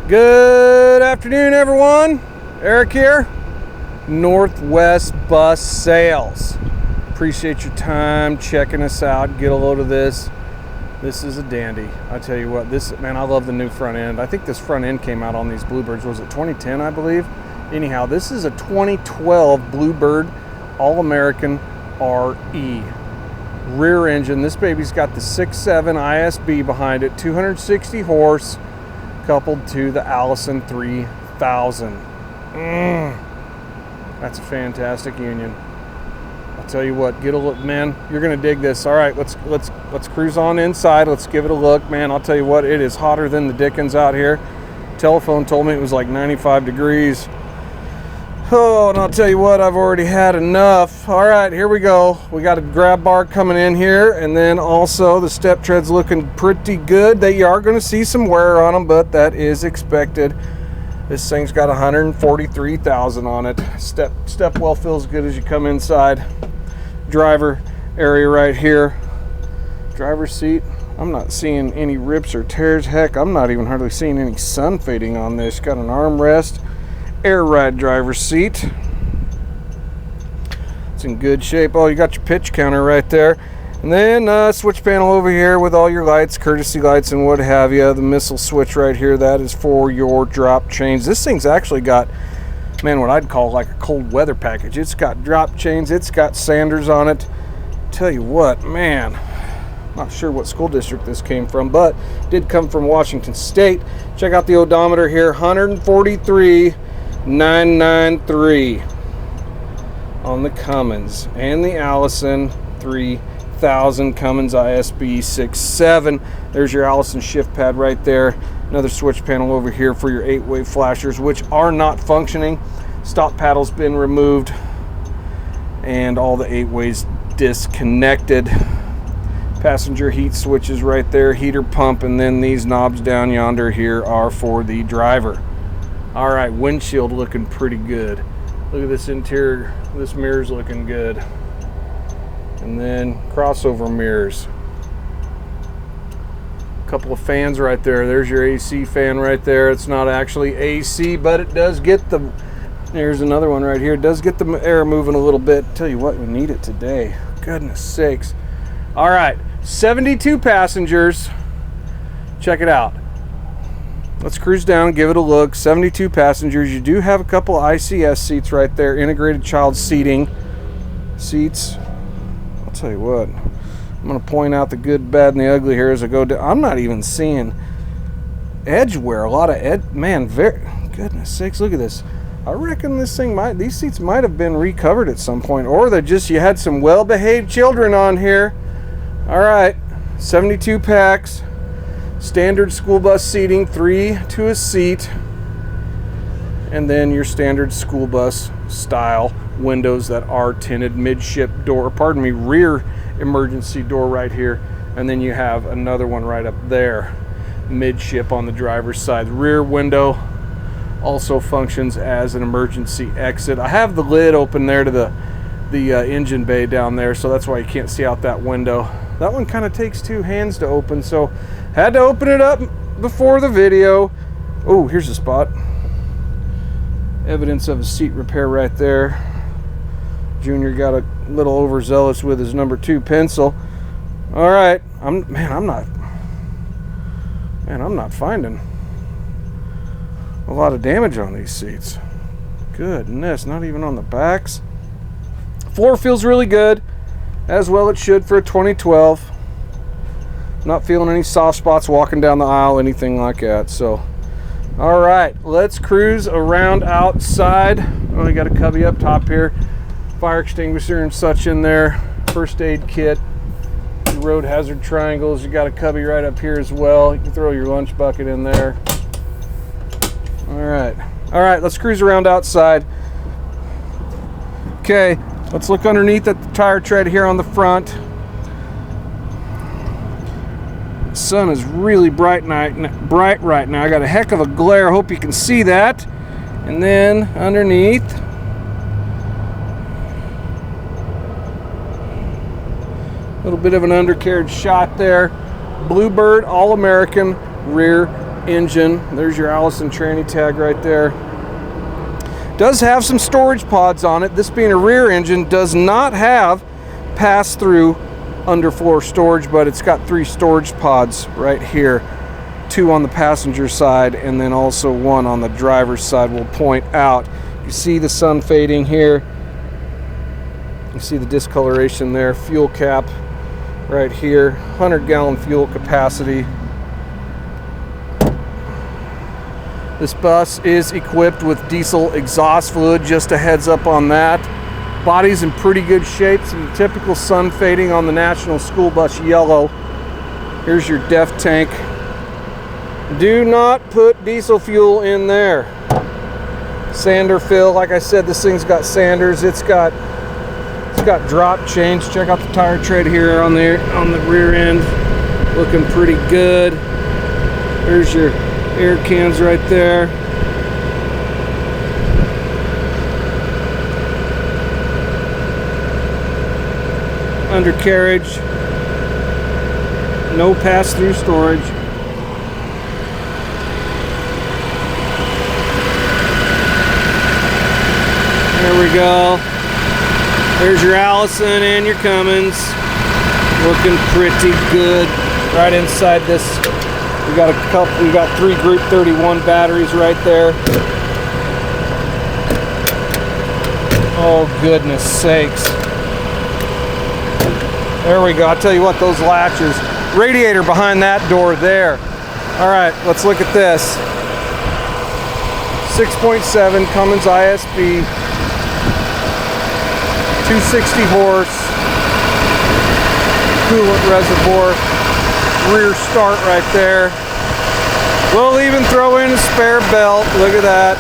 Good afternoon, everyone. Eric here, Northwest Bus Sales. Appreciate your time checking us out. Get a load of this. This is a dandy. I tell you what, I love the new front end. I think this front end came out on these Bluebirds. Was it 2010, I believe? Anyhow, this is a 2012 Bluebird All-American RE. Rear engine. This baby's got the 6.7 ISB behind it, 260 horse, coupled to the Allison 3000. That's a fantastic union. I'll tell you what, get a look, man. You're gonna dig this. All right, let's cruise on inside. Let's give it a look, man. I'll tell you what, it is hotter than the dickens out here. Telephone told me it was like 95 degrees. Oh, and I'll tell you what, I've already had enough. All right, here we go. We got a grab bar coming in here, and then also the step tread's looking pretty good. They are going to see some wear on them, but that is expected. This thing's got 143,000 on it. Step well feels good as you come inside. Driver area right here. Driver's seat. I'm not seeing any rips or tears. Heck, I'm not even hardly seeing any sun fading on this. Got an armrest. Air ride driver's seat. It's in good shape. Oh, you got your pitch counter right there. And then switch panel over here with all your lights, courtesy lights and what have you. The missile switch right here, that is for your drop chains. This thing's actually got, man, what I'd call like a cold weather package. It's got drop chains, it's got sanders on it. Tell you what, man, not sure what school district this came from, but did come from Washington State. Check out the odometer here, 143,993 on the Cummins and the Allison 3000 Cummins ISB 6.7. There's your Allison shift pad right there. Another switch panel over here for your 8-way flashers, which are not functioning. Stop paddle's been removed and all the 8-ways disconnected. Passenger heat switches right there, heater pump, and then these knobs down yonder here are for the driver. All right, windshield looking pretty good. Look at this interior. This mirror's looking good. And then crossover mirrors. A couple of fans right there. There's your AC fan right there. It's not actually AC, but it does get the, there's another one right here. It does get the air moving a little bit. Tell you what, we need it today. Goodness sakes. All right, 72 passengers. Check it out. Let's cruise down, give it a look. 72 passengers. You do have a couple of ICS seats right there, integrated child seating seats. I'll tell you what, I'm going to point out the good, bad, and the ugly here as I go down. I'm not even seeing edge wear. A lot of goodness sakes, look at this. I reckon these seats might have been recovered at some point, or you had some well-behaved children on here. All right, 72 packs. Standard school bus seating, 3 to a seat, and then your standard school bus style windows that are tinted, rear emergency door right here, and then you have another one right up there, midship on the driver's side. Rear window also functions as an emergency exit. I have the lid open there to the engine bay down there, so that's why you can't see out that window. That one kind of takes 2 hands to open, so had to open it up before the video. Oh, here's a spot. Evidence of a seat repair right there. Junior got a little overzealous with his number 2 pencil. All right, I'm not finding a lot of damage on these seats. Goodness, not even on the backs. Floor feels really good, as well it should for a 2012. Not feeling any soft spots walking down the aisle, anything like that. So, all right, let's cruise around outside. Oh, we got a cubby up top here, fire extinguisher and such in there, first aid kit, road hazard triangles. You got a cubby right up here as well. You can throw your lunch bucket in there. All right, let's cruise around outside. Okay, let's look underneath at the tire tread here on the front. The sun is really bright right now. I got a heck of a glare. Hope you can see that. And then underneath, a little bit of an undercarriage shot there. Bluebird All-American rear engine. There's your Allison tranny tag right there. Does have some storage pods on it. This being a rear engine, does not have pass-through underfloor storage, but it's got 3 storage pods right here. 2 on the passenger side, and then also 1 on the driver's side. We'll point out. You see the sun fading here. You see the discoloration there. Fuel cap right here. 100-gallon fuel capacity. This bus is equipped with diesel exhaust fluid, just a heads up on that. Body's in pretty good shape. Some typical sun fading on the National School Bus yellow. Here's your DEF tank. Do not put diesel fuel in there. Sander fill, like I said, this thing's got sanders. It's got drop chains. Check out the tire tread here on the rear end, looking pretty good. There's your air cans right there. Undercarriage, no pass-through storage. There we go. There's your Allison and your Cummins. Looking pretty good. Right inside this, we got 3 Group 31 batteries right there. Oh goodness sakes. There we go. I'll tell you what, those latches. Radiator behind that door there. All right, let's look at this. 6.7 Cummins ISB. 260 horse, coolant reservoir, rear start right there. We'll even throw in a spare belt. Look at that.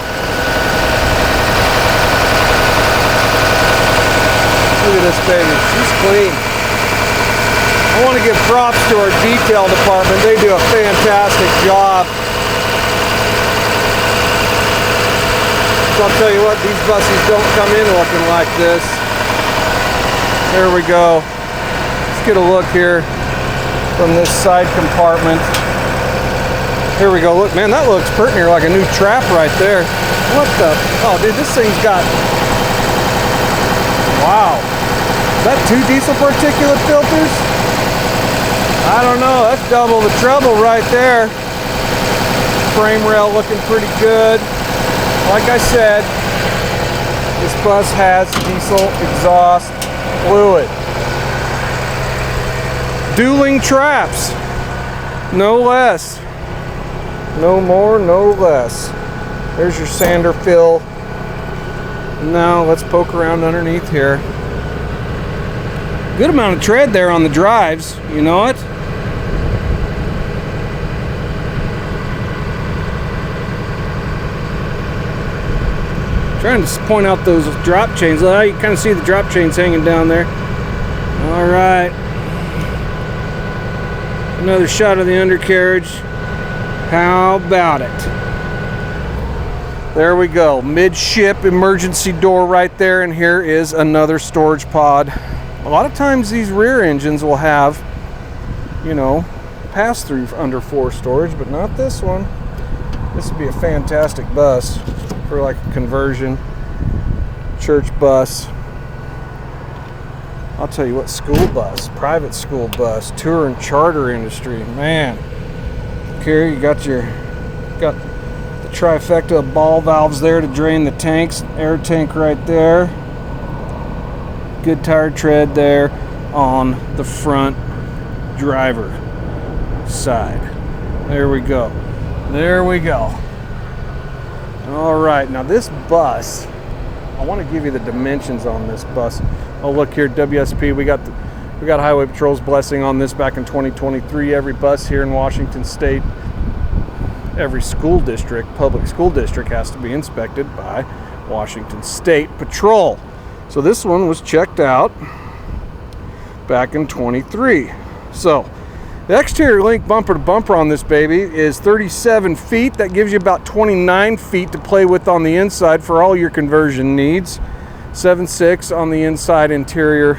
Look at this baby. She's clean. I want to give props to our detail department. They do a fantastic job. So I'll tell you what, these buses don't come in looking like this. There we go. Let's get a look here from this side compartment. Here we go. Look, man, that looks pretty near like a new trap right there. What the? Oh, dude, this thing's got... Wow. Is that 2 diesel particulate filters? I don't know. That's double the trouble right there. Frame rail looking pretty good. Like I said, this bus has diesel exhaust fluid. Dueling traps, no less. No more, no less. There's your sander fill. Now let's poke around underneath here. Good amount of tread there on the drives, you know it? Trying to point out those drop chains. You kind of see the drop chains hanging down there. All right. Another shot of the undercarriage. How about it? There we go. Midship emergency door right there, and here is another storage pod. A lot of times these rear engines will have, you know, pass-through underfloor storage, but not this one. This would be a fantastic bus for like a conversion, church bus. I'll tell you what, school bus, private school bus, tour and charter industry, man. Here you got the trifecta of ball valves there to drain the tanks, air tank right there. Good tire tread there on the front driver side. There we go. There we go. All right, now this bus, I want to give you the dimensions on this bus. Oh, look here, WSP. We got Highway Patrol's blessing on this back in 2023. Every bus here in Washington State, every school district, public school district, has to be inspected by Washington State Patrol. So this one was checked out back in 23. So the exterior link bumper to bumper on this baby is 37 feet. That gives you about 29 feet to play with on the inside for all your conversion needs. 7.6 on the inside interior,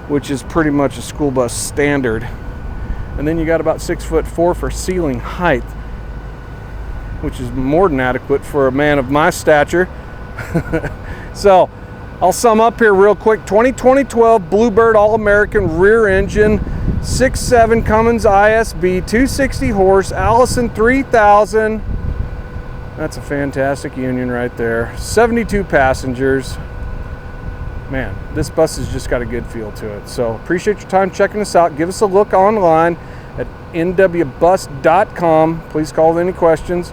which is pretty much a school bus standard. And then you got about 6'4" for ceiling height. which is more than adequate for a man of my stature. So I'll sum up here real quick. 2012 Bluebird All-American rear engine, 6.7 Cummins ISB, 260 horse, Allison 3000. That's a fantastic union right there. 72 passengers. Man, this bus has just got a good feel to it. So appreciate your time checking us out. Give us a look online at nwbus.com. Please call with any questions.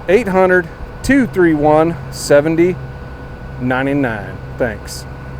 800-231-7099. Thanks.